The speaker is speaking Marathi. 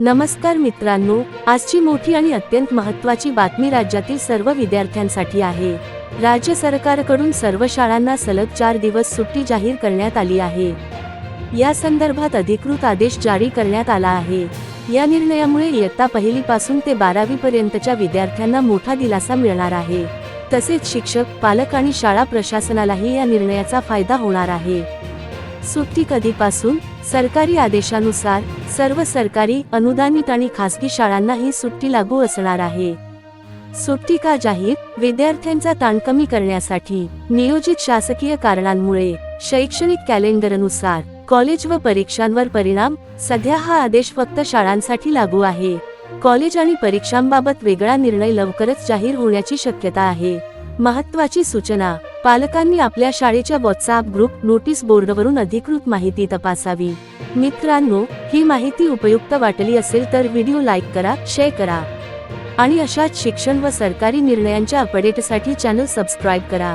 नमस्कार मित्रांनो, आजची मोठी आणि अत्यंत महत्त्वाची बातमी राज्यातील सर्व विद्यार्थ्यांसाठी आहे। राज्य सरकारकडून सर्व शाळांना सलग 4 दिवस सुट्टी जाहीर करण्यात आली आहे। या संदर्भात अधिकृत आदेश जारी करण्यात आला आहे। या निर्णयामुळे इयत्ता पहिलीपासून ते 12वी पर्यंतच्या विद्यार्थ्यांना मोठा दिलासा मिळणार आहे। तसेच शिक्षक, पालक आणि शाळा प्रशासनालाही या निर्णयाचा फायदा होणार आहे। सुट्टी कधीपासून? सरकारी आदेशानुसार सर्व सरकारी, अनुदानित आणि खासगी शाळांना ही सुट्टी लागू असणार आहे। सुट्टी का जाहीर? विद्यार्थ्यांचा ताण कमी करण्यासाठी। नियोजित शासकीय कारणांमुळे शैक्षणिक कॅलेंडरनुसार कॉलेज व परीक्षांवर परिणाम। सध्या हा आदेश फक्त शाळांसाठी लागू आहे। कॉलेज आणि परीक्षांबाबत वेगळा निर्णय लवकरच जाहीर होण्याची शक्यता आहे। महत्त्वाची सूचना: पालकांनी आपल्या शाळेच्या व्हॉट्सॲप ग्रुप, नोटीस बोर्डवरून अधिकृत माहिती तपासावी। मित्रांनो, ही माहिती उपयुक्त वाटली असेल तर व्हिडिओ लाईक करा, शेअर करा आणि अशाच शिक्षण व सरकारी निर्णयांच्या अपडेटसाठी चॅनल सबस्क्राईब करा।